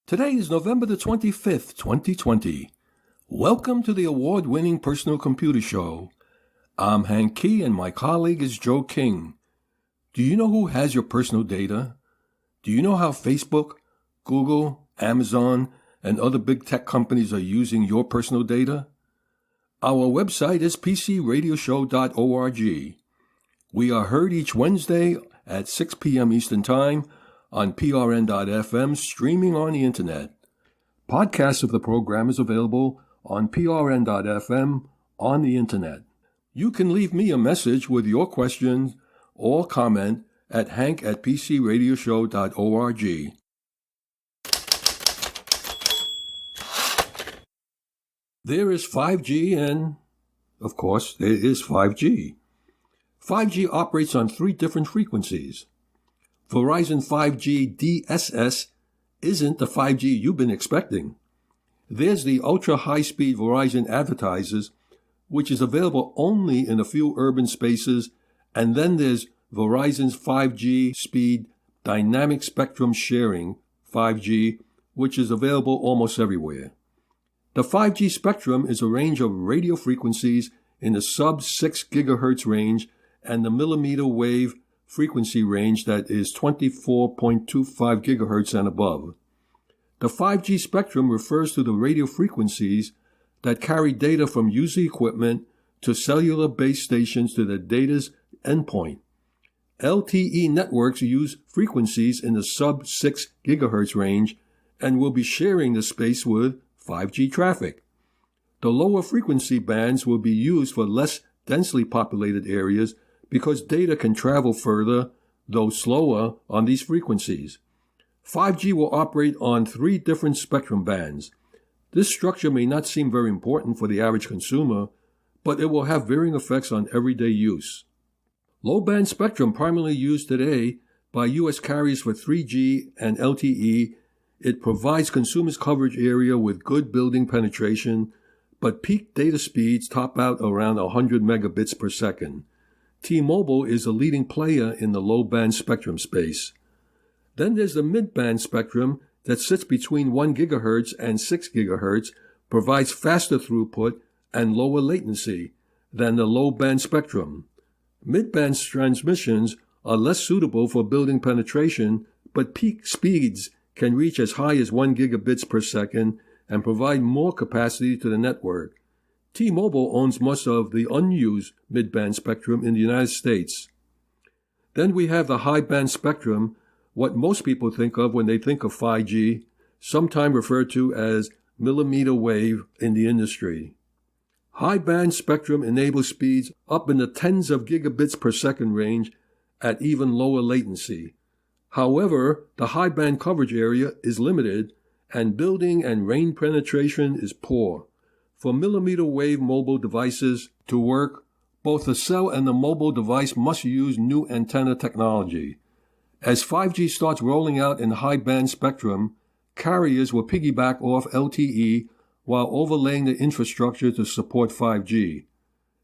Today is November the 25th, 2020. Welcome to the award-winning Personal Computer Show. I'm Hank Key and my colleague is Joe King. Do you know who has your personal data? Do you know how Facebook, Google, Amazon, and other big tech companies are using your personal data? Our website is pcradioshow.org. We are heard each Wednesday at 6 p.m. Eastern Time on prn.fm, streaming on the Internet. Podcasts of the program is available on prn.fm on the Internet. You can leave me a message with your questions or comment at hank@pcradioshow.org. There is 5G and, of course, there is 5G. 5G operates on three different frequencies. Verizon 5G DSS isn't the 5G you've been expecting. There's the ultra-high-speed Verizon advertises, which is available only in a few urban spaces, and then there's Verizon's 5G speed dynamic spectrum sharing, 5G, which is available almost everywhere. The 5G spectrum is a range of radio frequencies in the sub-6 gigahertz range and the millimeter wave frequency range that is 24.25 gigahertz and above. The 5G spectrum refers to the radio frequencies that carry data from user equipment to cellular base stations to the data's endpoint. LTE networks use frequencies in the sub-6 gigahertz range and will be sharing the space with 5G traffic. The lower frequency bands will be used for less densely populated areas because data can travel further, though slower, on these frequencies. 5G will operate on three different spectrum bands. This structure may not seem very important for the average consumer, but it will have varying effects on everyday use. Low-band spectrum primarily used today by U.S. carriers for 3G and LTE. It provides consumers coverage area with good building penetration, but peak data speeds top out around 100 megabits per second. T-Mobile is a leading player in the low-band spectrum space. Then there's the mid-band spectrum that sits between 1 gigahertz and 6 gigahertz, provides faster throughput and lower latency than the low-band spectrum. Mid-band transmissions are less suitable for building penetration, but peak speeds can reach as high as 1 gigabits per second and provide more capacity to the network. T-Mobile owns most of the unused mid-band spectrum in the United States. Then we have the high-band spectrum, what most people think of when they think of 5G, sometimes referred to as millimeter wave in the industry. High-band spectrum enables speeds up in the tens of gigabits per second range at even lower latency. However, the high-band coverage area is limited, and building and range penetration is poor. For millimeter wave mobile devices to work, both the cell and the mobile device must use new antenna technology. As 5G starts rolling out in high-band spectrum, carriers will piggyback off LTE while overlaying the infrastructure to support 5G.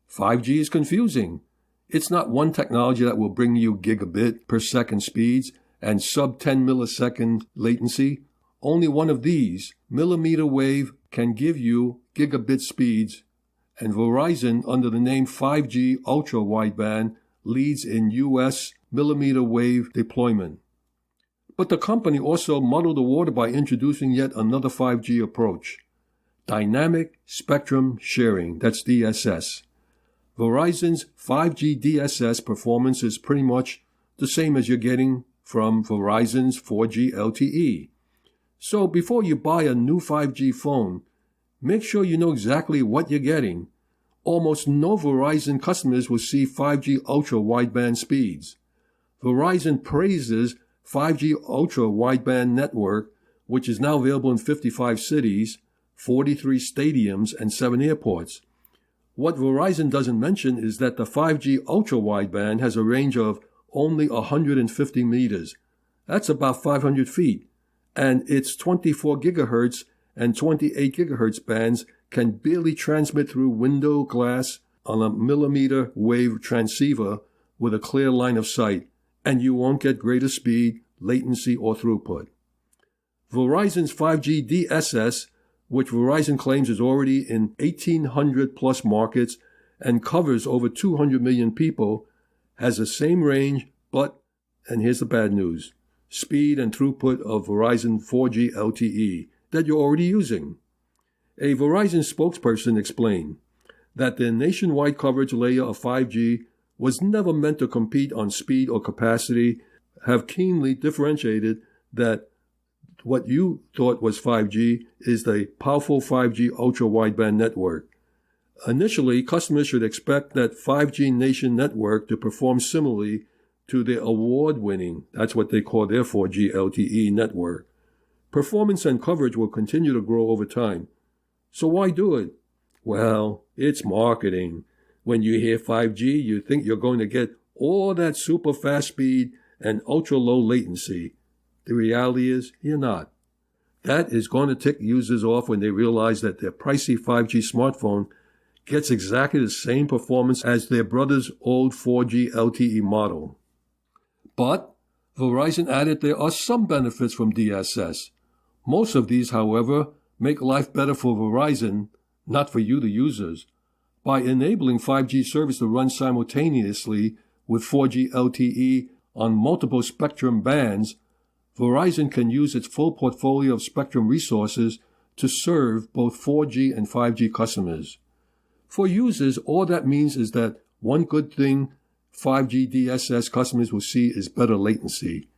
5G is confusing. It's not one technology that will bring you gigabit per second speeds and sub-10 millisecond latency. Only one of these, millimeter wave, can give you gigabit speeds, and Verizon, under the name 5G Ultra Wideband, leads in U.S. millimeter wave deployment. But the company also muddled the water by introducing yet another 5G approach, dynamic spectrum sharing, that's DSS. Verizon's 5G DSS performance is pretty much the same as you're getting from Verizon's 4G LTE. So before you buy a new 5G phone, make sure you know exactly what you're getting. Almost no Verizon customers will see 5G Ultra Wideband speeds. Verizon praises 5G Ultra Wideband network, which is now available in 55 cities, 43 stadiums, and 7 airports. What Verizon doesn't mention is that the 5G Ultra Wideband has a range of only 150 meters. That's about 500 feet. And its 24 gigahertz and 28 gigahertz bands can barely transmit through window glass on a millimeter wave transceiver with a clear line of sight, and you won't get greater speed, latency, or throughput. Verizon's 5G DSS, which Verizon claims is already in 1,800 plus markets and covers over 200 million people, has the same range, but, and here's the bad news, speed and throughput of Verizon 4G LTE that you're already using. A Verizon spokesperson explained that the nationwide coverage layer of 5G was never meant to compete on speed or capacity, have keenly differentiated that what you thought was 5G is the powerful 5G ultra-wideband network. Initially, customers should expect that 5G Nation network to perform similarly to the award-winning, that's what they call their 4G LTE network. Performance and coverage will continue to grow over time. So why do it? Well, it's marketing. When you hear 5G, you think you're going to get all that super fast speed and ultra-low latency. The reality is, you're not. That is going to tick users off when they realize that their pricey 5G smartphone gets exactly the same performance as their brother's old 4G LTE model. But Verizon added there are some benefits from DSS. Most of these, however, make life better for Verizon, not for you, the users. By enabling 5G service to run simultaneously with 4G LTE on multiple spectrum bands, Verizon can use its full portfolio of spectrum resources to serve both 4G and 5G customers. For users, all that means is that one good thing 5G DSS customers will see is better latency.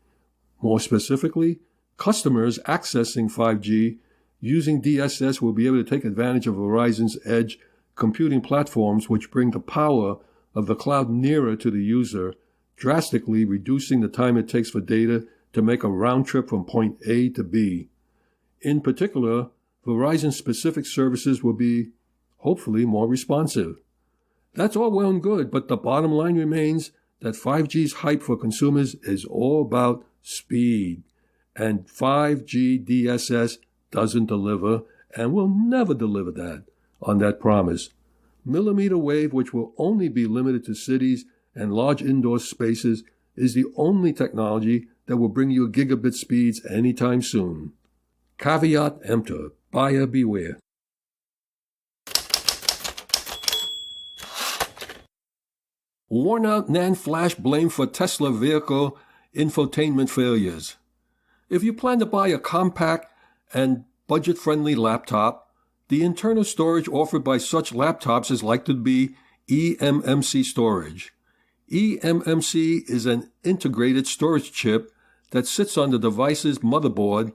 More specifically, customers accessing 5G using DSS will be able to take advantage of Verizon's edge computing platforms, which bring the power of the cloud nearer to the user, drastically reducing the time it takes for data to make a round trip from point A to B. In particular, Verizon-specific services will be, hopefully, more responsive. That's all well and good, but the bottom line remains that 5G's hype for consumers is all about speed, and 5G DSS doesn't deliver and will never deliver that on that promise. Millimeter wave, which will only be limited to cities and large indoor spaces, is the only technology that will bring you gigabit speeds anytime soon. Caveat emptor, buyer beware. Worn-out NAND flash blamed for Tesla vehicle infotainment failures. If you plan to buy a compact and budget-friendly laptop, the internal storage offered by such laptops is likely to be eMMC Storage. eMMC is an integrated storage chip that sits on the device's motherboard,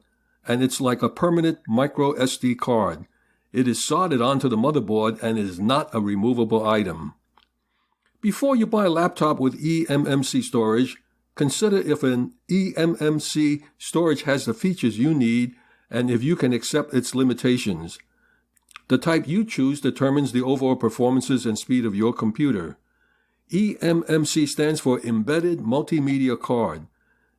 and it's like a permanent micro SD card. It is soldered onto the motherboard and is not a removable item. Before you buy a laptop with eMMC storage, consider if an eMMC storage has the features you need and if you can accept its limitations. The type you choose determines the overall performances and speed of your computer. eMMC stands for Embedded Multimedia Card.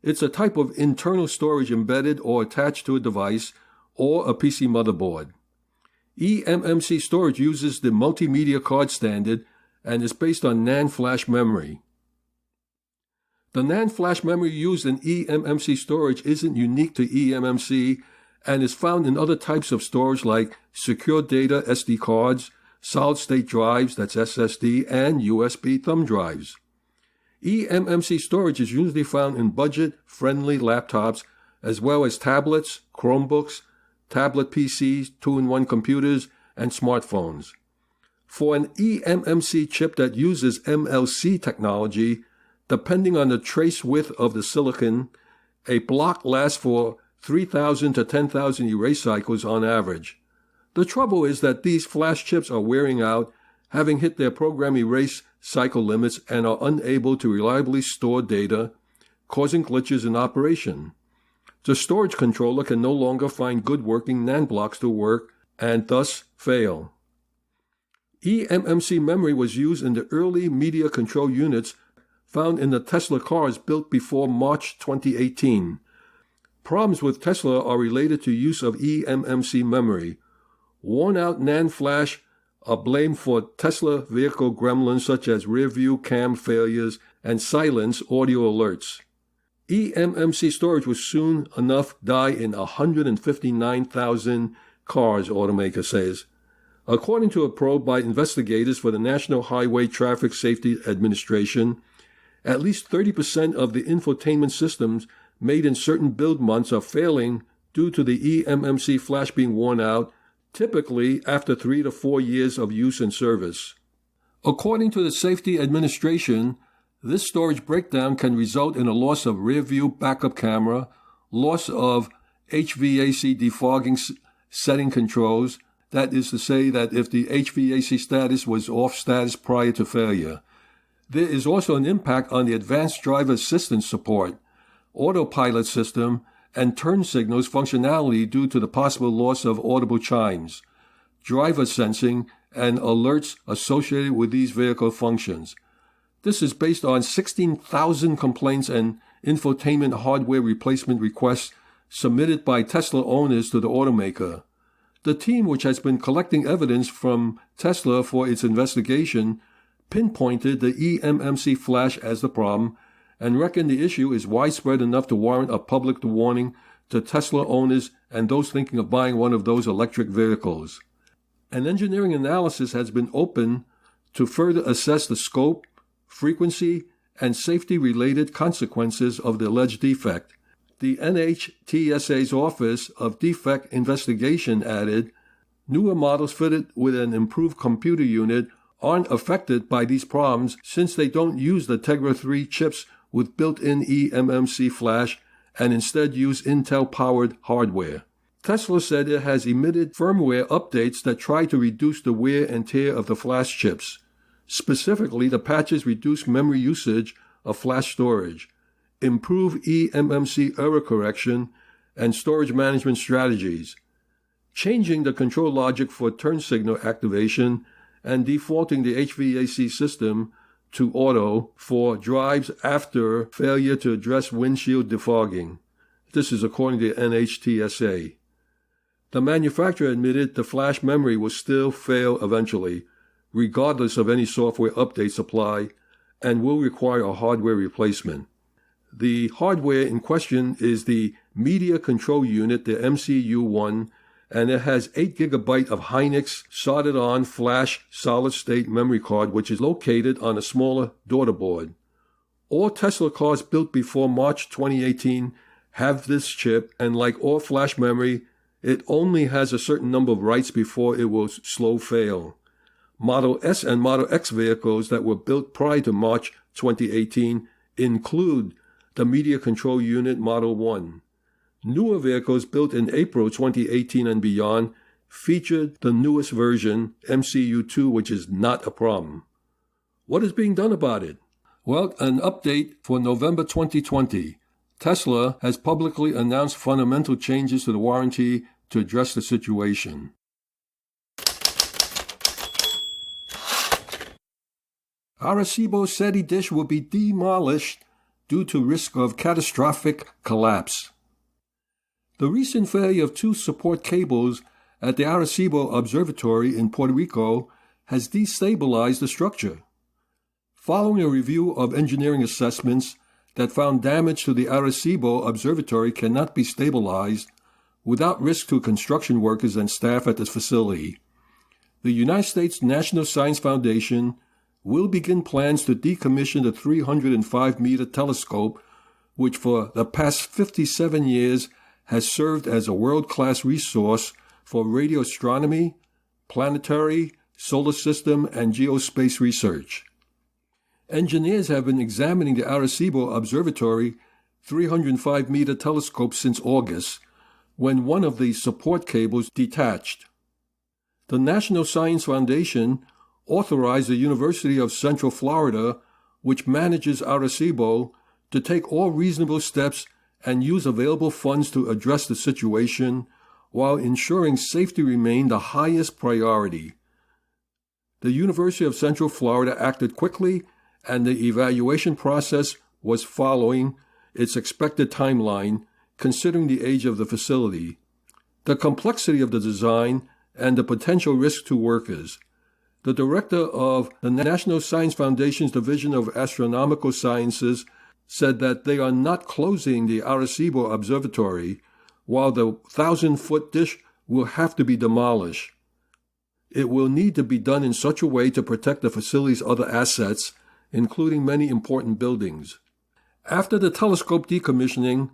It's a type of internal storage embedded or attached to a device or a PC motherboard. eMMC storage uses the multimedia card standard and is based on NAND flash memory. The NAND flash memory used in eMMC storage isn't unique to eMMC and is found in other types of storage like secure data SD cards, solid-state drives, that's SSD, and USB thumb drives. eMMC storage is usually found in budget-friendly laptops as well as tablets, Chromebooks, tablet PCs, 2-in-1 computers, and smartphones. For an eMMC chip that uses MLC technology, depending on the trace width of the silicon, a block lasts for 3,000 to 10,000 erase cycles on average. The trouble is that these flash chips are wearing out, having hit their program erase cycle limits, and are unable to reliably store data, causing glitches in operation. The storage controller can no longer find good working NAND blocks to work and thus fail. eMMC memory was used in the early media control units found in the Tesla cars built before March 2018. Problems with Tesla are related to use of eMMC memory. Worn-out NAND flash are blamed for Tesla vehicle gremlins such as rear-view cam failures and silence audio alerts. Emmc Storage will soon enough die in 159,000 cars, automaker says. According to a probe by investigators for the National Highway Traffic Safety Administration, at least 30% of the infotainment systems made in certain build months are failing due to the eMMC flash being worn out, typically after 3 to 4 years of use and service. According to the Safety Administration, this storage breakdown can result in a loss of rear-view backup camera, loss of HVAC defogging setting controls, that is to say that if the HVAC status was off status prior to failure. There is also an impact on the advanced driver assistance support, autopilot system, and turn signals functionality due to the possible loss of audible chimes, driver sensing, and alerts associated with these vehicle functions. This is based on 16,000 complaints and infotainment hardware replacement requests submitted by Tesla owners to the automaker. The team, which has been collecting evidence from Tesla for its investigation, pinpointed the eMMC flash as the problem and reckoned the issue is widespread enough to warrant a public warning to Tesla owners and those thinking of buying one of those electric vehicles. An engineering analysis has been opened to further assess the scope, frequency, and safety-related consequences of the alleged defect. The NHTSA's Office of Defect Investigation added, newer models fitted with an improved computer unit aren't affected by these problems since they don't use the Tegra 3 chips with built-in eMMC flash and instead use Intel-powered hardware. Tesla said it has emitted firmware updates that try to reduce the wear and tear of the flash chips. Specifically, the patches reduce memory usage of flash storage, improve eMMC error correction, and storage management strategies, changing the control logic for turn signal activation and defaulting the HVAC system to auto for drives after failure to address windshield defogging. This is according to NHTSA. The manufacturer admitted the flash memory will still fail eventually, regardless of any software updates applied, and will require a hardware replacement. The hardware in question is the Media Control Unit, the MCU1, and it has 8 GB of Hynix soldered-on flash solid-state memory card, which is located on a smaller daughter board. All Tesla cars built before March 2018 have this chip, and like all flash memory, it only has a certain number of writes before it will slow fail. Model S and Model X vehicles that were built prior to March 2018 include the Media Control Unit Model 1. Newer vehicles built in April 2018 and beyond featured the newest version, MCU2, which is not a problem. What is being done about it? Well, an update for November 2020. Tesla has publicly announced fundamental changes to the warranty to address the situation. Arecibo SETI dish will be demolished due to risk of catastrophic collapse. The recent failure of 2 support cables at the Arecibo Observatory in Puerto Rico has destabilized the structure. Following a review of engineering assessments that found damage to the Arecibo Observatory cannot be stabilized without risk to construction workers and staff at the facility, the United States National Science Foundation will begin plans to decommission the 305-meter telescope, which for the past 57 years has served as a world-class resource for radio astronomy, planetary, solar system, and geospace research. Engineers have been examining the Arecibo Observatory 305-meter telescope since August, when one of the support cables detached. The National Science Foundation authorized the University of Central Florida, which manages Arecibo, to take all reasonable steps and use available funds to address the situation while ensuring safety remained the highest priority. The University of Central Florida acted quickly, and the evaluation process was following its expected timeline, considering the age of the facility, the complexity of the design, and the potential risk to workers. The director of the National Science Foundation's Division of Astronomical Sciences, said that they are not closing the Arecibo Observatory, while the 1,000-foot dish will have to be demolished. It will need to be done in such a way to protect the facility's other assets, including many important buildings. After the telescope decommissioning,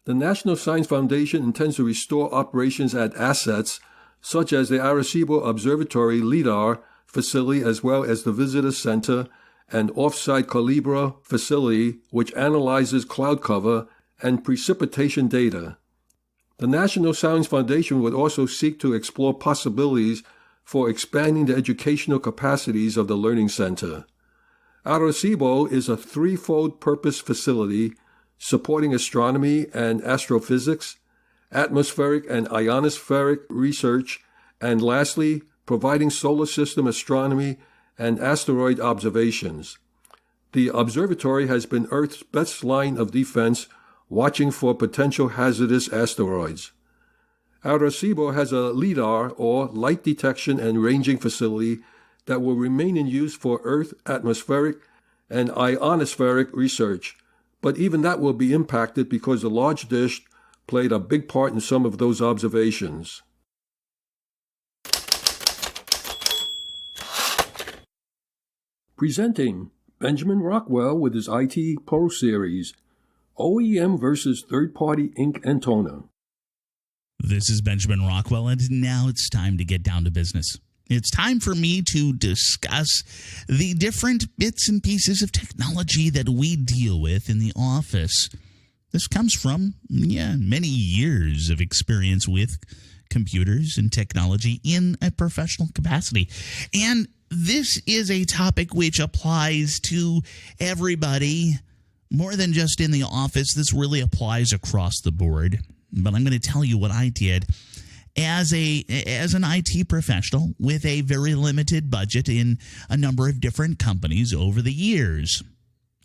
the National Science Foundation intends to restore operations at assets such as the Arecibo Observatory LIDAR facility, as well as the Visitor Center and off-site Calibra facility, which analyzes cloud cover and precipitation data. The National Science Foundation would also seek to explore possibilities for expanding the educational capacities of the Learning Center. Arecibo is a threefold purpose facility supporting astronomy and astrophysics, atmospheric and ionospheric research, and lastly, providing solar system astronomy and asteroid observations. The observatory has been Earth's best line of defense, watching for potential hazardous asteroids. Arecibo has a LIDAR, or Light Detection and Ranging Facility, that will remain in use for Earth atmospheric and ionospheric research, but even that will be impacted because the large dish played a big part in some of those observations. Presenting Benjamin Rockwell with his IT Pro Series, OEM versus Third-Party Ink and Toner. This is Benjamin Rockwell, and now it's time to get down to business. It's time for me to discuss the different bits and pieces of technology that we deal with in the office. This comes from, many years of experience with computers and technology in a professional capacity. And this is a topic which applies to everybody, more than just in the office. This really applies across the board. But I'm going to tell you what I did as an IT professional with a very limited budget in a number of different companies over the years.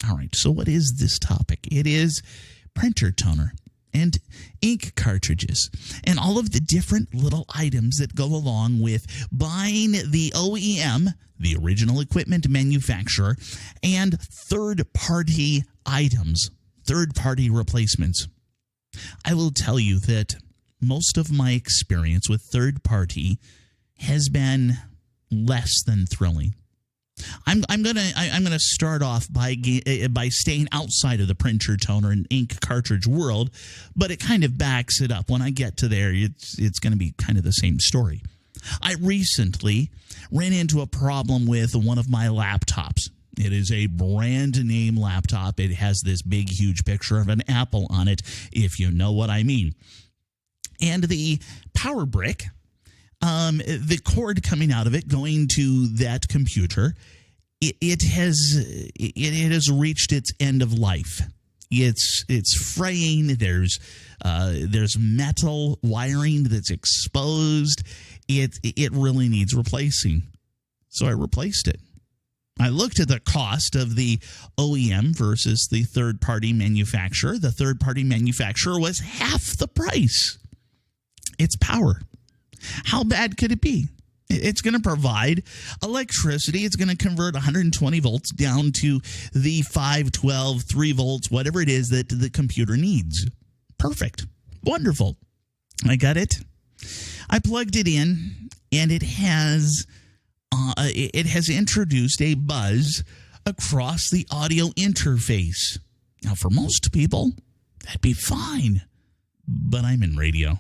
All right, so what is this topic? It is printer toner and ink cartridges and all of the different little items that go along with buying the OEM, the original equipment manufacturer, and third-party items, third-party replacements. I will tell you that most of my experience with third-party has been less than thrilling. I'm gonna start off by staying outside of the printer toner and ink cartridge world, but it kind of backs it up. When I get to there, it's going to be kind of the same story. I recently ran into a problem with one of my laptops. It is a brand name laptop. It has this big, huge picture of an apple on it, if you know what I mean. And the power brick, the cord coming out of it going to that computer, it has reached its end of life. It's fraying. There's metal wiring that's exposed. It really needs replacing. So I replaced it. I looked at the cost of the OEM versus the third-party manufacturer. The third-party manufacturer was half the price. It's power. How bad could it be? It's going to provide electricity. It's going to convert 120 volts down to the 512, 3 volts, whatever it is that the computer needs. Perfect. Wonderful. I got it. I plugged it in, and it has introduced a buzz across the audio interface. Now, for most people, that'd be fine, but I'm in radio.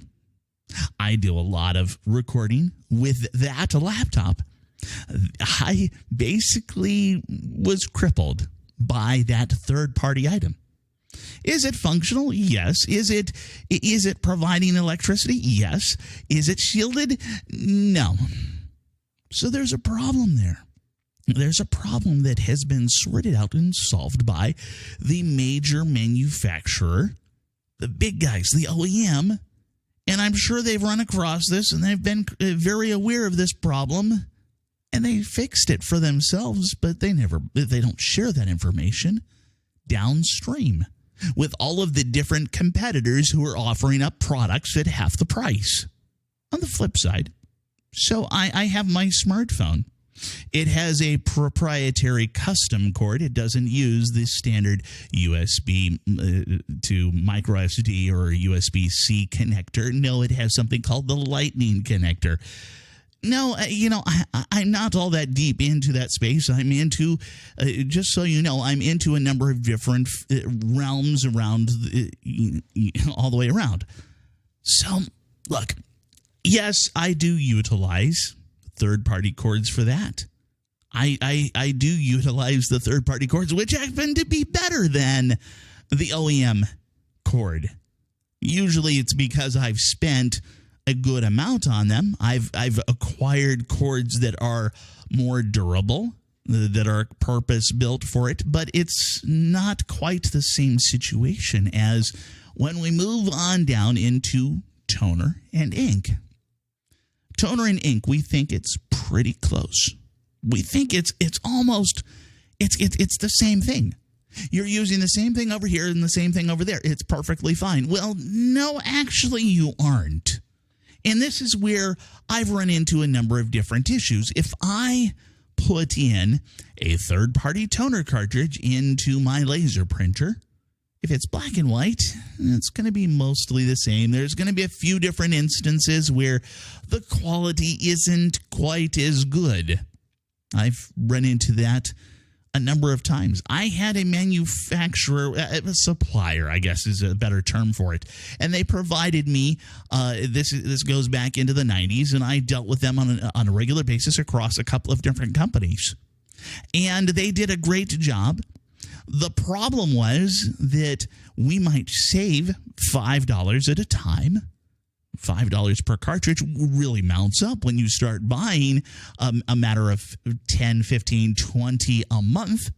I do a lot of recording with that laptop. I basically was crippled by that third-party item. Is it functional? Yes. Is it providing electricity? Yes. Is it shielded? No. So there's a problem there. There's a problem that has been sorted out and solved by the major manufacturer, the big guys, the OEM. And I'm sure they've run across this and they've been very aware of this problem, and they fixed it for themselves, but they don't share that information downstream with all of the different competitors who are offering up products at half the price. On the flip side, so I have my smartphone, It has a proprietary custom cord. It doesn't use the standard USB to micro SD or USB-C connector. No, it has something called the Lightning connector. No, I'm not all that deep into that space. I'm into, just so you know, I'm into a number of different realms around, all the way around. So, look, yes, I do utilize third-party cords for that. I do utilize the third-party cords, which happen to be better than the OEM cord. Usually it's because I've spent a good amount on them. I've acquired cords that are more durable, that are purpose-built for it, but it's not quite the same situation as when we move on down into toner and ink. Toner and ink, we think it's pretty close. We think it's almost the same thing. You're using the same thing over here and the same thing over there. It's perfectly fine. Well, no, actually you aren't. And this is where I've run into a number of different issues. If I put in a third-party toner cartridge into my laser printer, if it's black and white, it's going to be mostly the same. There's going to be a few different instances where the quality isn't quite as good. I've run into that a number of times. I had a manufacturer, a supplier, I guess is a better term for it, and they provided me, this goes back into the 90s, and I dealt with them on a regular basis across a couple of different companies. And they did a great job. The problem was that we might save $5 at a time. $5 per cartridge really mounts up when you start buying a matter of 10, 15, 20 a month.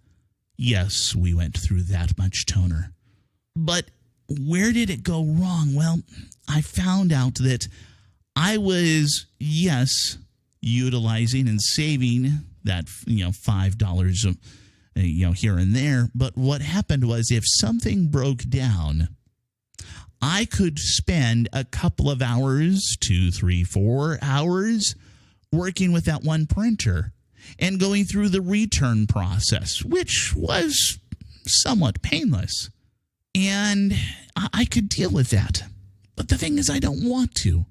Yes, we went through that much toner. But where did it go wrong? Well, I found out that I was, yes, utilizing and saving that, $5 here and there. But what happened was if something broke down, I could spend a couple of hours, 2, 3, 4 hours working with that one printer and going through the return process, which was somewhat painless. And I could deal with that. But the thing is, I don't want to,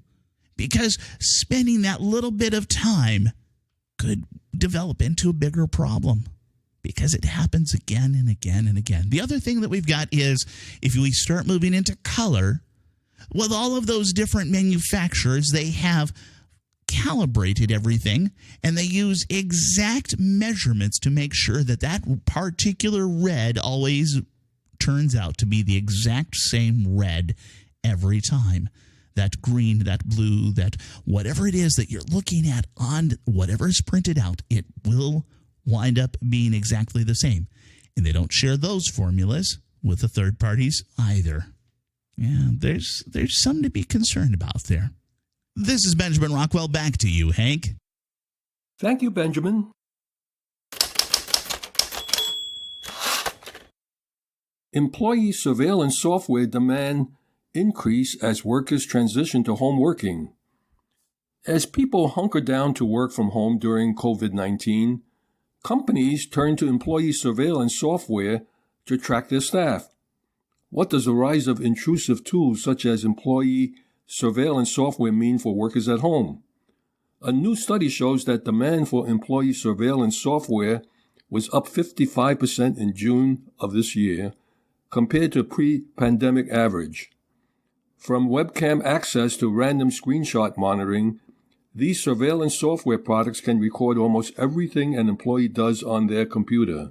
because spending that little bit of time could develop into a bigger problem. Because it happens again and again and again. The other thing that we've got is if we start moving into color, with all of those different manufacturers, they have calibrated everything, and they use exact measurements to make sure that that particular red always turns out to be the exact same red every time. That green, that blue, that whatever it is that you're looking at on whatever is printed out, it will wind up being exactly the same. And they don't share those formulas with the third parties either. Yeah, there's something to be concerned about there. This is Benjamin Rockwell. Back to you, Hank. Thank you, Benjamin. Employee surveillance software demand increase as workers transition to home working. As people hunker down to work from home during COVID-19, companies turn to employee surveillance software to track their staff. What does the rise of intrusive tools such as employee surveillance software mean for workers at home? A new study shows that demand for employee surveillance software was up 55% in June of this year compared to pre-pandemic average. From webcam access to random screenshot monitoring, these surveillance software products can record almost everything an employee does on their computer.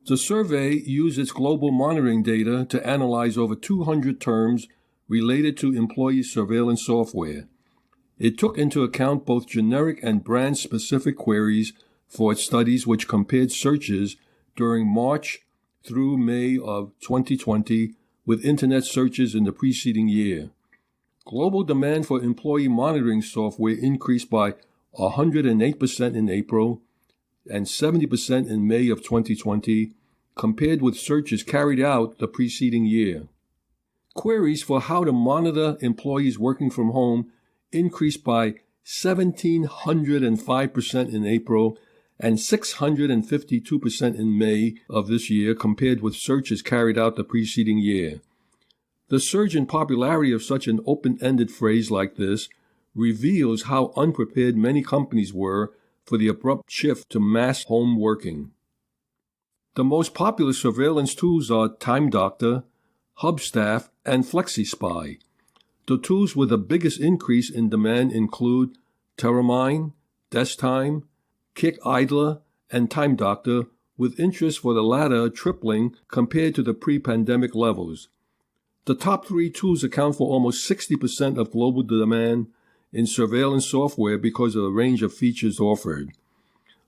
The survey used its global monitoring data to analyze over 200 terms related to employee surveillance software. It took into account both generic and brand-specific queries for its studies, which compared searches during March through May of 2020 with Internet searches in the preceding year. Global demand for employee monitoring software increased by 108% in April and 70% in May of 2020, compared with searches carried out the preceding year. Queries for how to monitor employees working from home increased by 1,705% in April, and 652% in May of this year compared with searches carried out the preceding year. The surge in popularity of such an open-ended phrase like this reveals how unprepared many companies were for the abrupt shift to mass home working. The most popular surveillance tools are Time Doctor, Hubstaff, and FlexiSpy. The tools with the biggest increase in demand include Terramine, Desktime, Kick Idler, and Time Doctor, with interest for the latter tripling compared to the pre-pandemic levels. The top three tools account for almost 60% of global demand in surveillance software because of the range of features offered.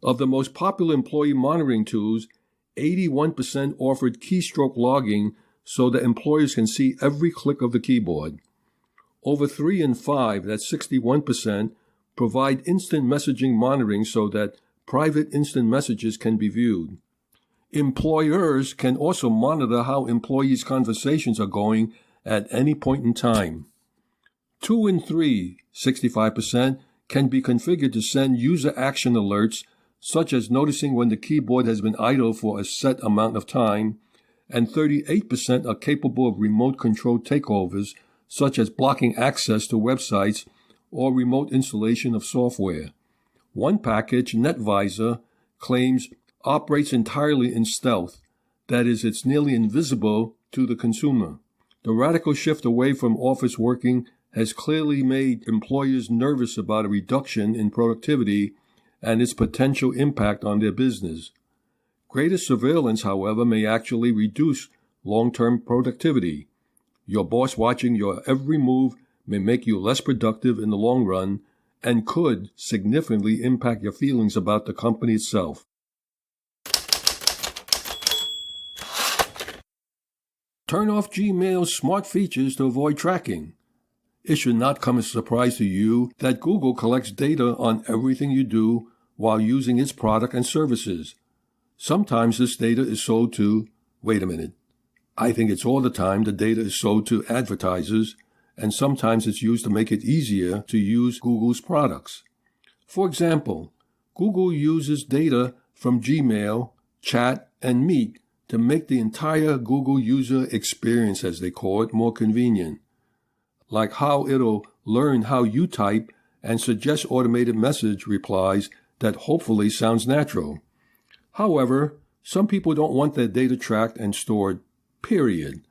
Of the most popular employee monitoring tools, 81% offered keystroke logging so that employers can see every click of the keyboard. Over 3 in 5, that's 61%, provide instant messaging monitoring so that private instant messages can be viewed. Employers can also monitor how employees' conversations are going at any point in time. 2 in 3, 65%, can be configured to send user action alerts, such as noticing when the keyboard has been idle for a set amount of time, and 38% are capable of remote control takeovers, such as blocking access to websites or remote installation of software. One package, NetVisor, claims operates entirely in stealth, that is, it's nearly invisible to the consumer. The radical shift away from office working has clearly made employers nervous about a reduction in productivity and its potential impact on their business. Greater surveillance, however, may actually reduce long-term productivity. Your boss watching your every move may make you less productive in the long run and could significantly impact your feelings about the company itself. Turn off Gmail's smart features to avoid tracking. It should not come as a surprise to you that Google collects data on everything you do while using its product and services. Sometimes this data is sold to, wait a minute, I think it's all the time the data is sold to advertisers, and sometimes it's used to make it easier to use Google's products. For example, Google uses data from Gmail, Chat, and Meet to make the entire Google user experience, as they call it, more convenient. Like how it'll learn how you type and suggest automated message replies that hopefully sounds natural. However, some people don't want their data tracked and stored, period,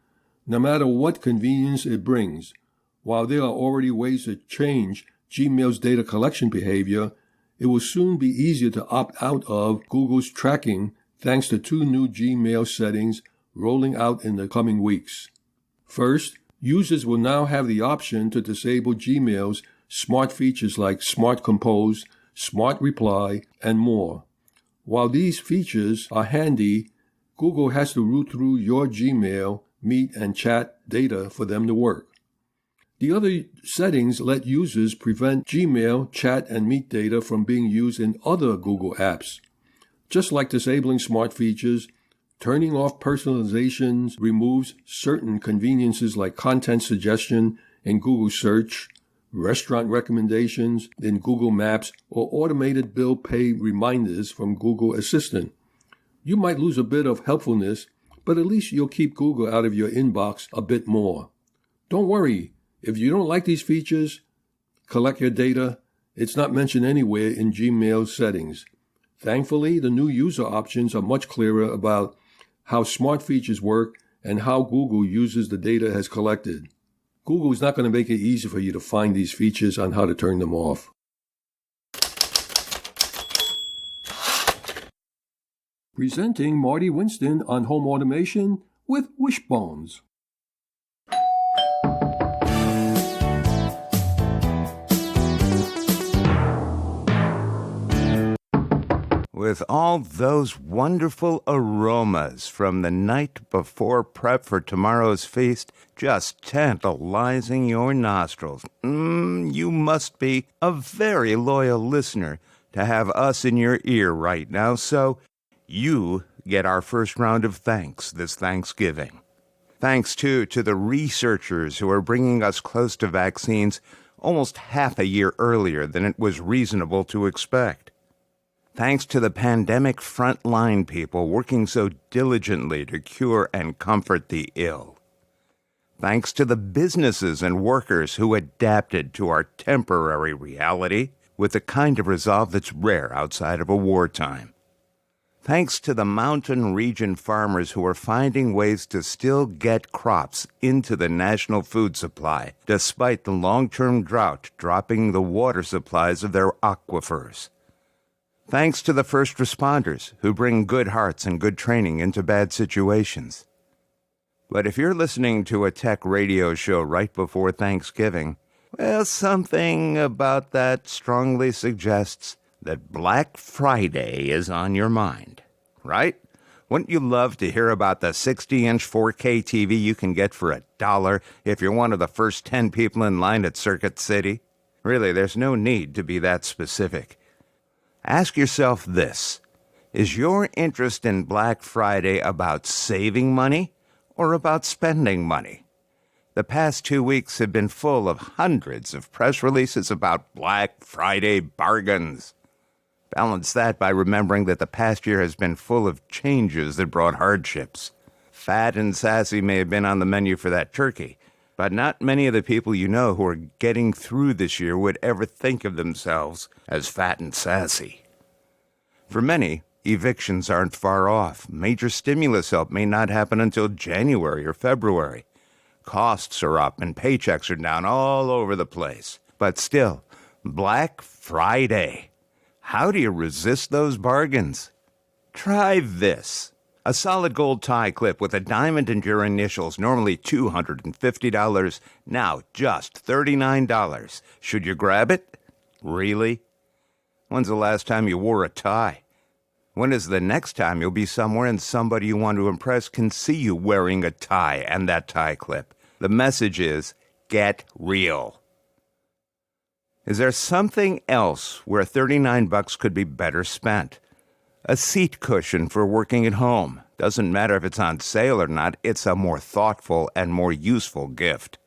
no matter what convenience it brings. While there are already ways to change Gmail's data collection behavior, it will soon be easier to opt out of Google's tracking thanks to 2 new Gmail settings rolling out in the coming weeks. First, users will now have the option to disable Gmail's smart features like Smart Compose, Smart Reply, and more. While these features are handy, Google has to root through your Gmail, Meet, and Chat data for them to work. The other settings let users prevent Gmail, Chat, and Meet data from being used in other Google apps. Just like disabling smart features, turning off personalizations removes certain conveniences like content suggestion in Google Search, restaurant recommendations in Google Maps, or automated bill pay reminders from Google Assistant. You might lose a bit of helpfulness, but at least you'll keep Google out of your inbox a bit more. Don't worry, if you don't like these features, collect your data, it's not mentioned anywhere in Gmail settings. Thankfully, the new user options are much clearer about how smart features work and how Google uses the data it has collected. Google is not going to make it easy for you to find these features on how to turn them off. Presenting Marty Winston on home automation with Wishbones. With all those wonderful aromas from the night before prep for tomorrow's feast just tantalizing your nostrils, you must be a very loyal listener to have us in your ear right now, so you get our first round of thanks this Thanksgiving. Thanks, too, to the researchers who are bringing us close to vaccines almost half a year earlier than it was reasonable to expect. Thanks to the pandemic frontline people working so diligently to cure and comfort the ill. Thanks to the businesses and workers who adapted to our temporary reality with the kind of resolve that's rare outside of a wartime. Thanks to the mountain region farmers who are finding ways to still get crops into the national food supply, despite the long-term drought dropping the water supplies of their aquifers. Thanks to the first responders who bring good hearts and good training into bad situations. But if you're listening to a tech radio show right before Thanksgiving, well, something about that strongly suggests that Black Friday is on your mind, right? Wouldn't you love to hear about the 60-inch 4K TV you can get for $1 if you're one of the first 10 people in line at Circuit City? Really, there's no need to be that specific. Ask yourself this: is your interest in Black Friday about saving money or about spending money? The past 2 weeks have been full of hundreds of press releases about Black Friday bargains. Balance that by remembering that the past year has been full of changes that brought hardships. Fat and sassy may have been on the menu for that turkey, but not many of the people you know who are getting through this year would ever think of themselves as fat and sassy. For many, evictions aren't far off. Major stimulus help may not happen until January or February. Costs are up and paychecks are down all over the place. But still, Black Friday. How do you resist those bargains? Try this. A solid gold tie clip with a diamond in your initials, normally $250, now just $39. Should you grab it? Really? When's the last time you wore a tie? When is the next time you'll be somewhere and somebody you want to impress can see you wearing a tie and that tie clip? The message is, get real. Is there something else where $39 could be better spent? A seat cushion for working at home. Doesn't matter if it's on sale or not, it's a more thoughtful and more useful gift.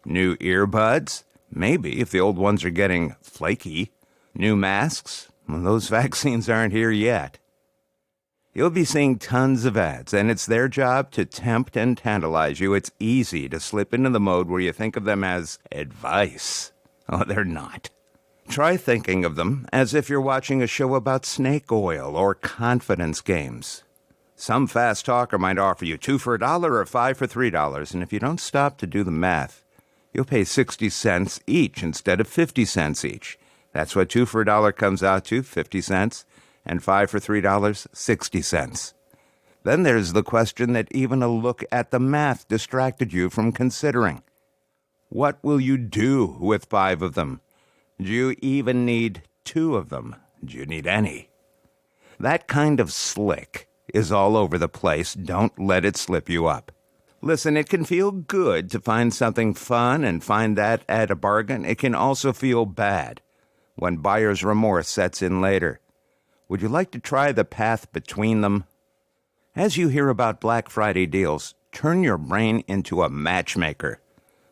New earbuds? Maybe, if the old ones are getting flaky. New masks? Well, those vaccines aren't here yet. You'll be seeing tons of ads, and it's their job to tempt and tantalize you. It's easy to slip into the mode where you think of them as advice. Oh, they're not. Try thinking of them as if you're watching a show about snake oil or confidence games. Some fast talker might offer you 2 for $1 or 5 for $3, and if you don't stop to do the math, you'll pay 60 cents each instead of 50 cents each. That's what 2 for $1 comes out to, 50 cents, and 5 for $3, 60 cents. Then there's the question that even a look at the math distracted you from considering. What will you do with 5 of them? Do you even need 2 of them? Do you need any? That kind of slick is all over the place. Don't let it slip you up. Listen, it can feel good to find something fun and find that at a bargain. It can also feel bad when buyer's remorse sets in later. Would you like to try the path between them? As you hear about Black Friday deals, turn your brain into a matchmaker.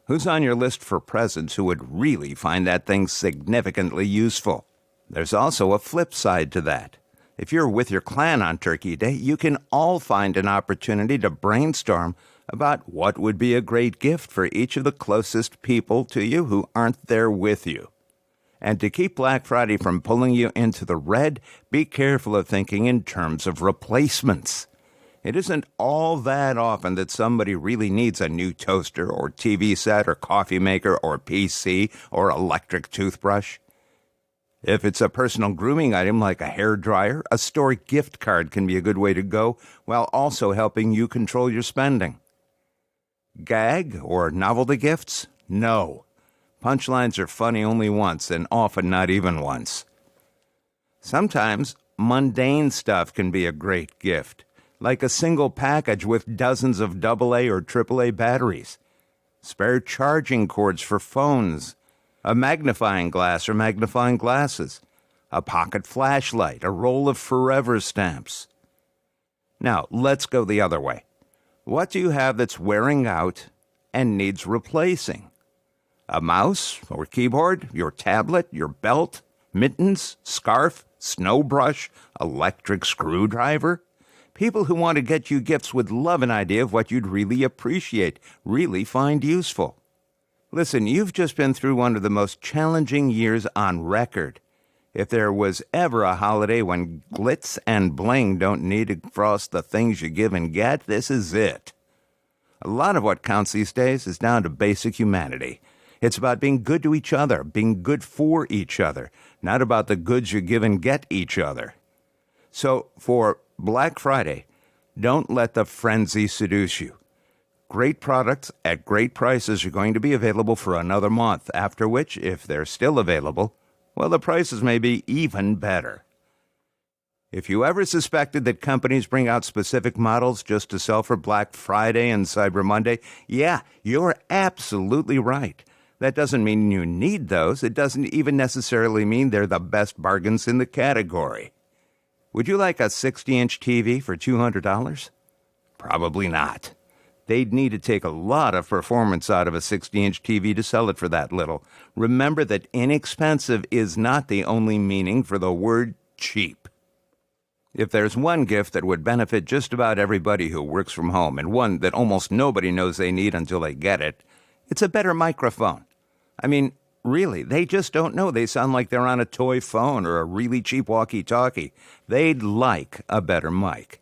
Who's on your list for presents who would really find that thing significantly useful? There's also a flip side to that. If you're with your clan on Turkey Day, you can all find an opportunity to brainstorm about what would be a great gift for each of the closest people to you who aren't there with you. And to keep Black Friday from pulling you into the red, be careful of thinking in terms of replacements. It isn't all that often that somebody really needs a new toaster or TV set or coffee maker or PC or electric toothbrush. If it's a personal grooming item like a hairdryer, a store gift card can be a good way to go while also helping you control your spending. Gag or novelty gifts? No. Punchlines are funny only once and often not even once. Sometimes mundane stuff can be a great gift, like a single package with dozens of AA or AAA batteries, spare charging cords for phones, a magnifying glass or magnifying glasses, a pocket flashlight, a roll of Forever stamps. Now, let's go the other way. What do you have that's wearing out and needs replacing? A mouse or keyboard, your tablet, your belt, mittens, scarf, snow brush, electric screwdriver. People who want to get you gifts would love an idea of what you'd really appreciate, really find useful. Listen, you've just been through one of the most challenging years on record. If there was ever a holiday when glitz and bling don't need to frost the things you give and get, this is it. A lot of what counts these days is down to basic humanity. It's about being good to each other, being good for each other, not about the goods you give and get each other. So for Black Friday, don't let the frenzy seduce you. Great products at great prices are going to be available for another month, after which, if they're still available, well, the prices may be even better. If you ever suspected that companies bring out specific models just to sell for Black Friday and Cyber Monday, yeah, you're absolutely right. That doesn't mean you need those. It doesn't even necessarily mean they're the best bargains in the category. Would you like a 60-inch TV for $200? Probably not. They'd need to take a lot of performance out of a 60-inch TV to sell it for that little. Remember that inexpensive is not the only meaning for the word cheap. If there's one gift that would benefit just about everybody who works from home, and one that almost nobody knows they need until they get it, it's a better microphone. I mean, really, they just don't know. They sound like they're on a toy phone or a really cheap walkie-talkie. They'd like a better mic.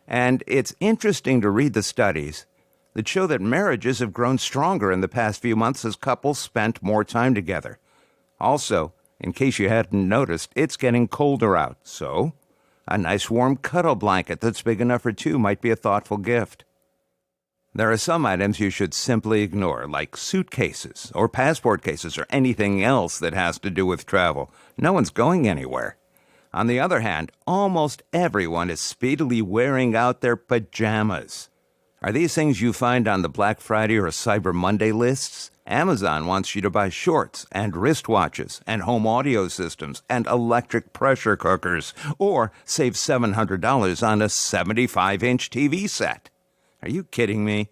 And it's interesting to read the studies that show that marriages have grown stronger in the past few months as couples spent more time together. Also, in case you hadn't noticed, it's getting colder out, so a nice warm cuddle blanket that's big enough for two might be a thoughtful gift. There are some items you should simply ignore, like suitcases or passport cases or anything else that has to do with travel. No one's going anywhere. On the other hand, almost everyone is speedily wearing out their pajamas. Are these things you find on the Black Friday or Cyber Monday lists? Amazon wants you to buy shorts and wristwatches and home audio systems and electric pressure cookers, or save $700 on a 75-inch TV set. Are you kidding me?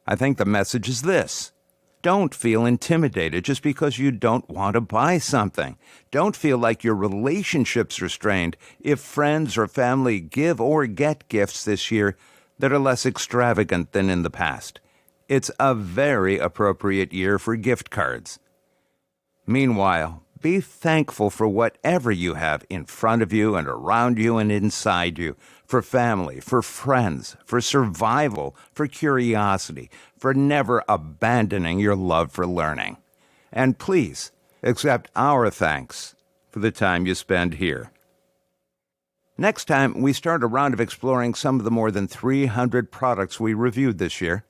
I think the message is this. Don't feel intimidated just because you don't want to buy something. Don't feel like your relationships are strained if friends or family give or get gifts this year that are less extravagant than in the past. It's a very appropriate year for gift cards. Meanwhile, be thankful for whatever you have in front of you and around you and inside you, for family, for friends, for survival, for curiosity, for never abandoning your love for learning. And please, accept our thanks for the time you spend here. Next time, we start a round of exploring some of the more than 300 products we reviewed this year.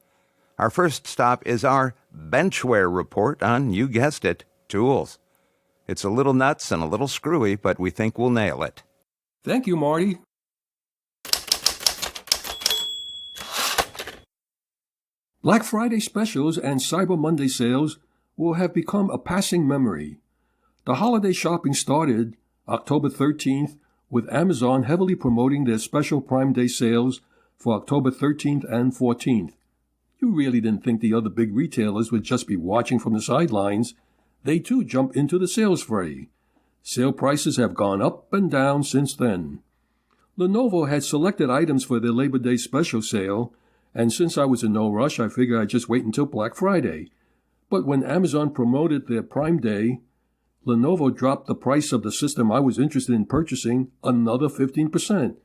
Our first stop is our benchware report on, you guessed it, tools. It's a little nuts and a little screwy, but we think we'll nail it. Thank you, Marty. Black Friday specials and Cyber Monday sales will have become a passing memory. The holiday shopping started October 13th with Amazon heavily promoting their special Prime Day sales for October 13th and 14th. You really didn't think the other big retailers would just be watching from the sidelines. They too jumped into the sales fray. Sale prices have gone up and down since then. Lenovo had selected items for their Labor Day special sale, and since I was in no rush, I figured I'd just wait until Black Friday. But when Amazon promoted their Prime Day, Lenovo dropped the price of the system I was interested in purchasing another 15%.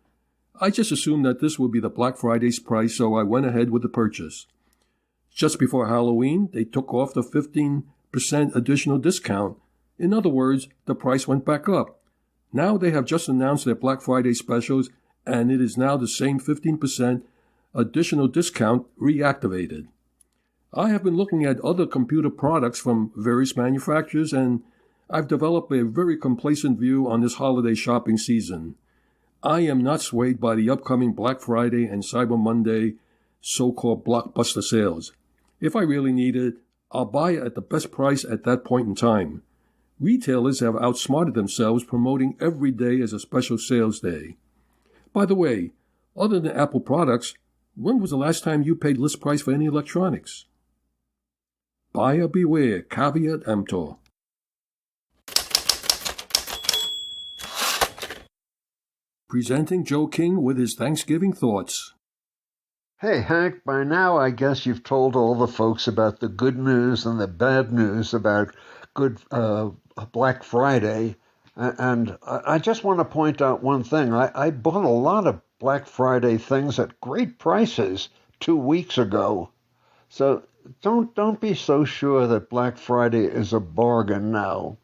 I just assumed that this would be the Black Friday's price, so I went ahead with the purchase. Just before Halloween, they took off the 15% additional discount. In other words, the price went back up. Now they have just announced their Black Friday specials, and it is now the same 15% additional discount reactivated. I have been looking at other computer products from various manufacturers, and I've developed a very complacent view on this holiday shopping season. I am not swayed by the upcoming Black Friday and Cyber Monday so-called blockbuster sales. If I really need it, I'll buy it at the best price at that point in time. Retailers have outsmarted themselves promoting every day as a special sales day. By the way, other than Apple products, when was the last time you paid list price for any electronics? Buyer beware, caveat emptor. Presenting Joe King with his Thanksgiving thoughts. Hey, Hank, by now I guess you've told all the folks about the good news and the bad news about Good Black Friday. And I just want to point out one thing. I bought a lot of Black Friday things at great prices 2 weeks ago. So don't be so sure that Black Friday is a bargain now.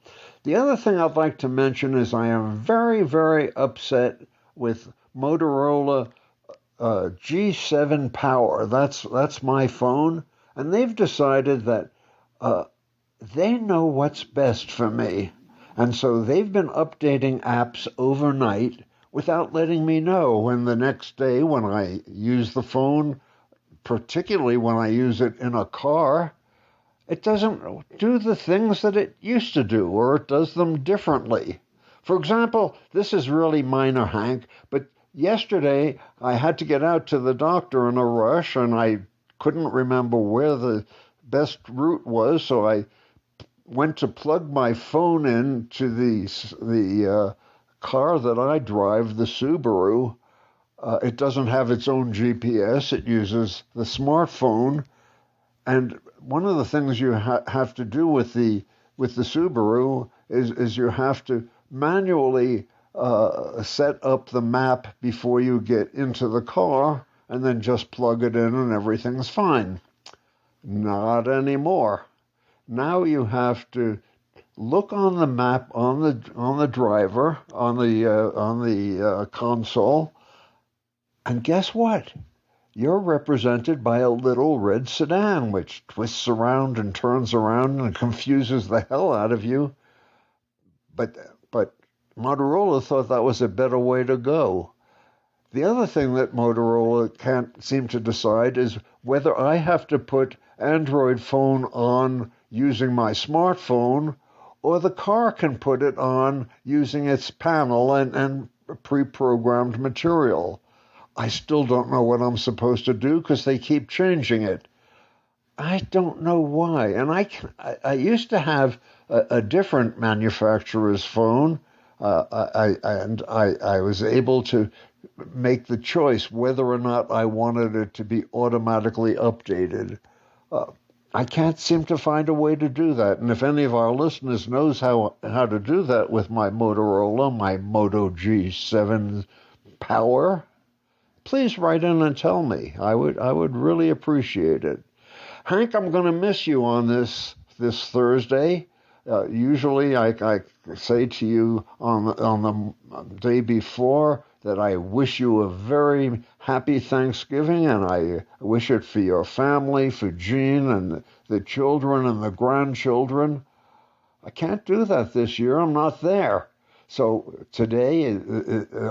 The other thing I'd like to mention is I am very, very upset with Motorola G7 Power. That's my phone, and they've decided that they know what's best for me, and so they've been updating apps overnight without letting me know. And the next day, when I use the phone, particularly when I use it in a car, it doesn't do the things that it used to do, or it does them differently. For example, this is really minor, Hank, but yesterday I had to get out to the doctor in a rush, and I couldn't remember where the best route was, so I went to plug my phone in to the car that I drive, the Subaru. It doesn't have its own GPS. It uses the smartphone. And one of the things you have to do with the Subaru is you have to manually set up the map before you get into the car, and then just plug it in and everything's fine. Not anymore. Now you have to look on the map on the driver on the console, and guess what? You're represented by a little red sedan which twists around and turns around and confuses the hell out of you. But Motorola thought that was a better way to go. The other thing that Motorola can't seem to decide is whether I have to put Android phone on using my smartphone, or the car can put it on using its panel and pre-programmed material. I still don't know what I'm supposed to do because they keep changing it. I don't know why. And I used to have a different manufacturer's phone, and I was able to make the choice whether or not I wanted it to be automatically updated. I can't seem to find a way to do that. And if any of our listeners knows how to do that with my Motorola, my Moto G7 Power, please write in and tell me. I would really appreciate it. Hank, I'm going to miss you on this Thursday. Usually I say to you on the day before that I wish you a very happy Thanksgiving, and I wish it for your family, for Jean and the children and the grandchildren. I can't do that this year. I'm not there. So today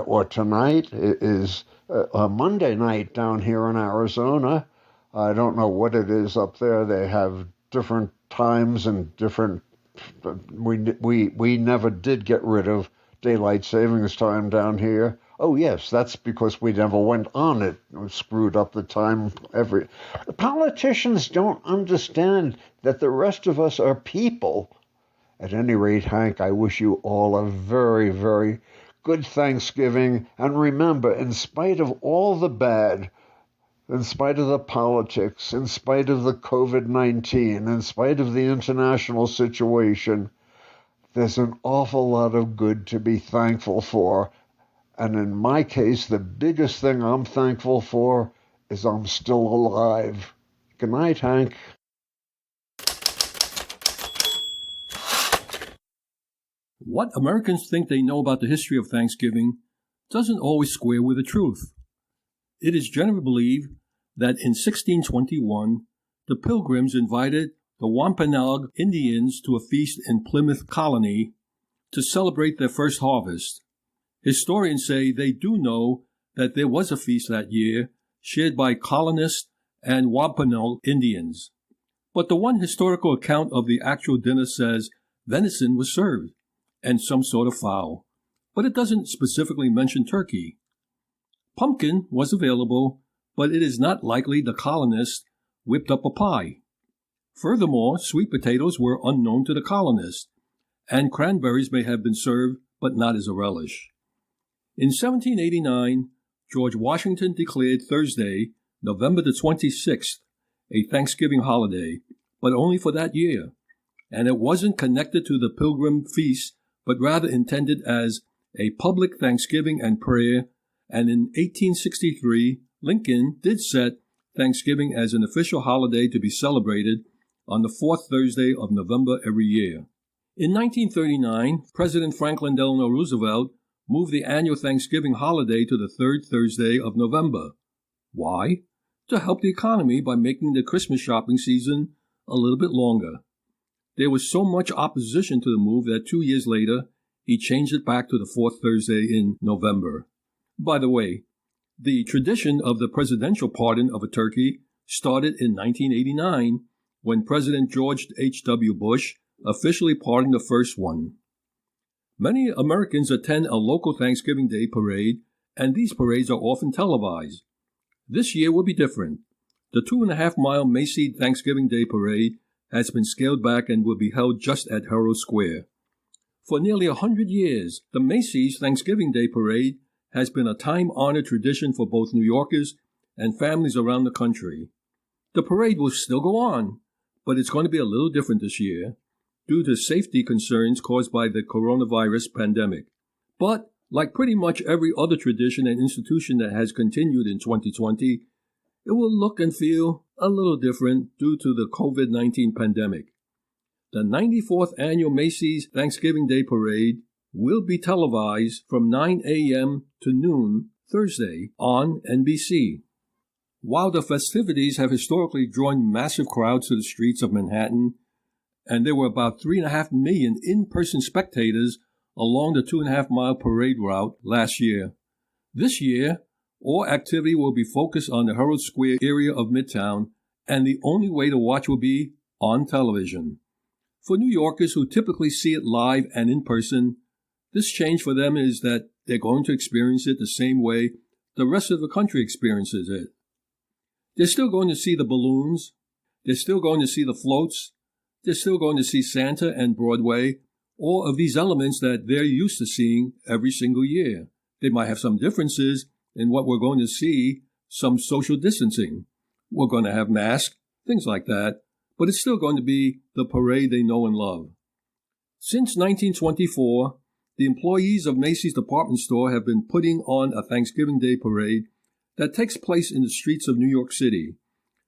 or tonight is a Monday night down here in Arizona. I don't know what it is up there. They have different times and different. We never did get rid of daylight savings time down here. Oh yes, that's because we never went on it. We screwed up the time The politicians don't understand that the rest of us are people. At any rate, Hank, I wish you all a very, very good Thanksgiving. And remember, in spite of all the bad, in spite of the politics, in spite of the COVID-19, in spite of the international situation, there's an awful lot of good to be thankful for. And in my case, the biggest thing I'm thankful for is I'm still alive. Good night, Hank. What Americans think they know about the history of Thanksgiving doesn't always square with the truth. It is generally believed that in 1621, the Pilgrims invited the Wampanoag Indians to a feast in Plymouth Colony to celebrate their first harvest. Historians say they do know that there was a feast that year shared by colonists and Wampanoag Indians. But the one historical account of the actual dinner says venison was served and some sort of fowl, but it doesn't specifically mention turkey. Pumpkin was available, but it is not likely the colonists whipped up a pie. Furthermore, sweet potatoes were unknown to the colonists, and cranberries may have been served, but not as a relish. In 1789, George Washington declared Thursday, November the 26th, a Thanksgiving holiday, but only for that year, and it wasn't connected to the Pilgrim feast, but rather intended as a public thanksgiving and prayer, and in 1863, Lincoln did set Thanksgiving as an official holiday to be celebrated on the fourth Thursday of November every year. In 1939, President Franklin Delano Roosevelt moved the annual Thanksgiving holiday to the third Thursday of November. Why? To help the economy by making the Christmas shopping season a little bit longer. There was so much opposition to the move that 2 years later, he changed it back to the fourth Thursday in November. By the way, the tradition of the presidential pardon of a turkey started in 1989 when President George H.W. Bush officially pardoned the first one. Many Americans attend a local Thanksgiving Day parade, and these parades are often televised. This year will be different. The 2.5-mile Macy Thanksgiving Day parade has been scaled back and will be held just at Herald Square. For nearly 100 years, the Macy's Thanksgiving Day parade has been a time-honored tradition for both New Yorkers and families around the country. The parade will still go on, but it's going to be a little different this year due to safety concerns caused by the coronavirus pandemic. But, like pretty much every other tradition and institution that has continued in 2020, it will look and feel a little different due to the COVID-19 pandemic. The 94th Annual Macy's Thanksgiving Day Parade will be televised from 9 a.m. to noon Thursday on NBC. While the festivities have historically drawn massive crowds to the streets of Manhattan, and there were about 3.5 million in-person spectators along the 2.5-mile parade route last year, this year, all activity will be focused on the Herald Square area of Midtown, and the only way to watch will be on television. For New Yorkers who typically see it live and in person, this change for them is that they're going to experience it the same way the rest of the country experiences it. They're still going to see the balloons, they're still going to see the floats, they're still going to see Santa and Broadway, all of these elements that they're used to seeing every single year. They might have some differences in what we're going to see, some social distancing. We're going to have masks, things like that, but it's still going to be the parade they know and love. Since 1924, the employees of Macy's department store have been putting on a Thanksgiving Day parade that takes place in the streets of New York City.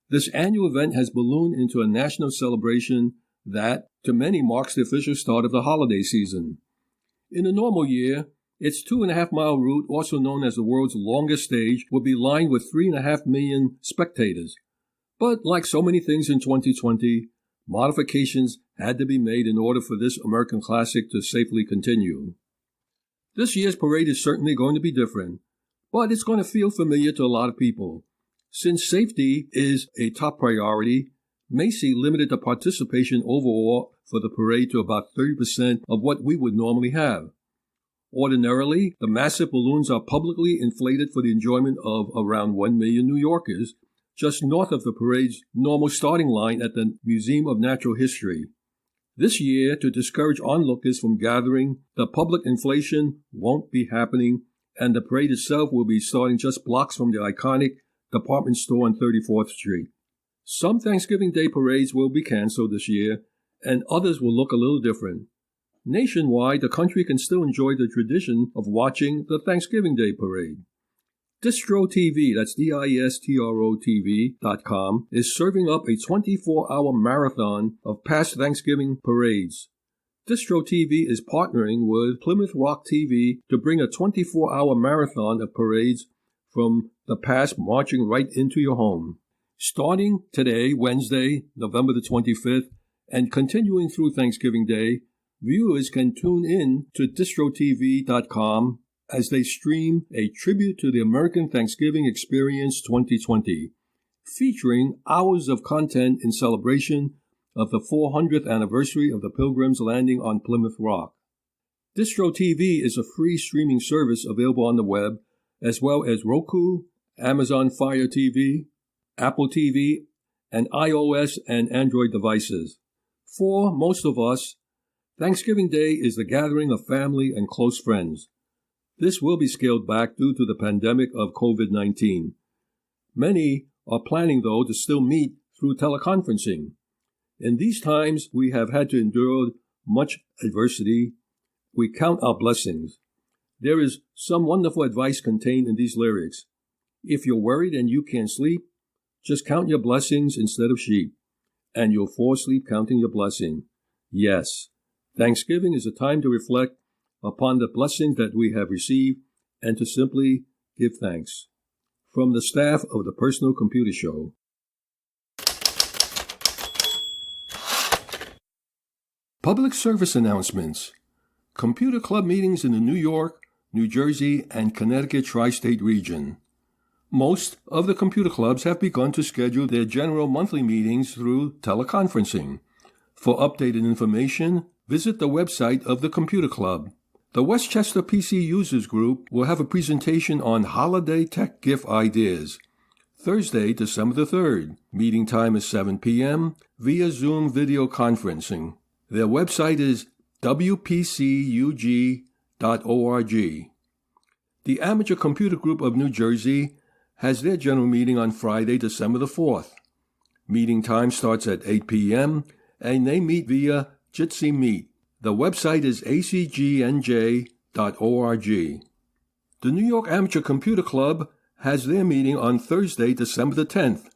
This annual event has ballooned into a national celebration that, to many, marks the official start of the holiday season. In a normal year, its 2.5-mile route, also known as the world's longest stage, would be lined with 3.5 million spectators. But like so many things in 2020, modifications had to be made in order for this American classic to safely continue. This year's parade is certainly going to be different, but it's going to feel familiar to a lot of people. Since safety is a top priority, Macy limited the participation overall for the parade to about 30% of what we would normally have. Ordinarily, the massive balloons are publicly inflated for the enjoyment of around 1 million New Yorkers, just north of the parade's normal starting line at the Museum of Natural History. This year, to discourage onlookers from gathering, the public inflation won't be happening, and the parade itself will be starting just blocks from the iconic department store on 34th Street. Some Thanksgiving Day parades will be canceled this year, and others will look a little different. Nationwide, the country can still enjoy the tradition of watching the Thanksgiving Day parade. Distro TV, that's DISTROTV.com, is serving up a 24-hour marathon of past Thanksgiving parades. Distro TV is partnering with Plymouth Rock TV to bring a 24-hour marathon of parades from the past marching right into your home. Starting today, Wednesday, November the 25th, and continuing through Thanksgiving Day, viewers can tune in to distrotv.com as they stream a tribute to the American Thanksgiving Experience 2020, featuring hours of content in celebration of the 400th anniversary of the Pilgrims landing on Plymouth Rock. Distro TV is a free streaming service available on the web, as well as Roku, Amazon Fire TV, Apple TV, and iOS and Android devices. For most of us, Thanksgiving Day is the gathering of family and close friends. This will be scaled back due to the pandemic of COVID-19. Many are planning, though, to still meet through teleconferencing. In these times, we have had to endure much adversity. We count our blessings. There is some wonderful advice contained in these lyrics. If you're worried and you can't sleep, just count your blessings instead of sheep, and you'll fall asleep counting your blessing. Yes, Thanksgiving is a time to reflect upon the blessings that we have received and to simply give thanks. From the staff of the Personal Computer Show. Public service announcements. Computer club meetings in the New York, New Jersey, and Connecticut tri-state region. Most of the computer clubs have begun to schedule their general monthly meetings through teleconferencing. For updated information, visit the website of the computer club. The Westchester PC Users Group will have a presentation on holiday tech gift ideas. Thursday, December the 3rd. Meeting time is 7 p.m. via Zoom video conferencing. Their website is wpcug.org. The Amateur Computer Group of New Jersey has their general meeting on Friday, December the 4th. Meeting time starts at 8 p.m. and they meet via Jitsi Meet. The website is acgnj.org. The New York Amateur Computer Club has their meeting on Thursday, December the 10th.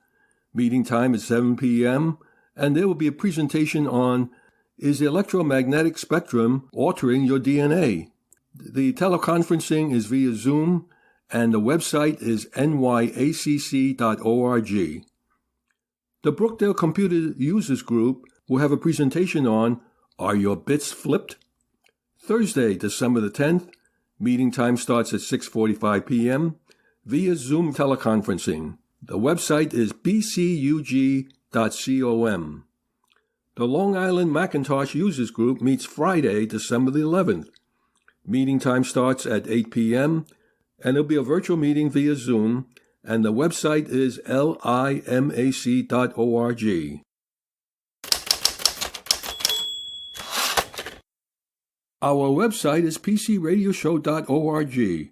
Meeting time is 7 p.m. and there will be a presentation on Is the electromagnetic spectrum altering your DNA? The teleconferencing is via Zoom, and the website is nyacc.org. The Brookdale Computer Users Group will have a presentation on Are Your Bits Flipped? Thursday, December the 10th. Meeting time starts at 6:45 p.m. via Zoom teleconferencing. The website is bcug.com. The Long Island Macintosh Users Group meets Friday, December the 11th. Meeting time starts at 8 p.m., and there'll be a virtual meeting via Zoom, and the website is limac.org. Our website is pcradioshow.org.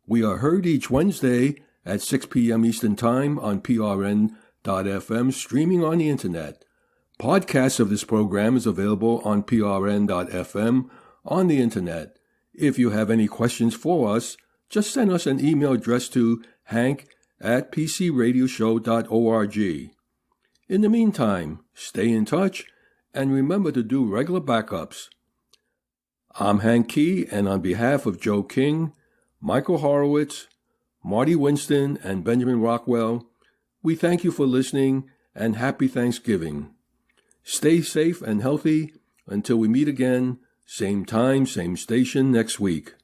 We are heard each Wednesday at 6 p.m. Eastern Time on prn.fm, streaming on the Internet. Podcasts of this program is available on prn.fm on the Internet. If you have any questions for us, just send us an email address to hank@pcradioshow.org. In the meantime, stay in touch and remember to do regular backups. I'm Hank Key, and on behalf of Joe King, Michael Horowitz, Marty Winston, and Benjamin Rockwell, we thank you for listening and happy Thanksgiving. Stay safe and healthy until we meet again, same time, same station next week.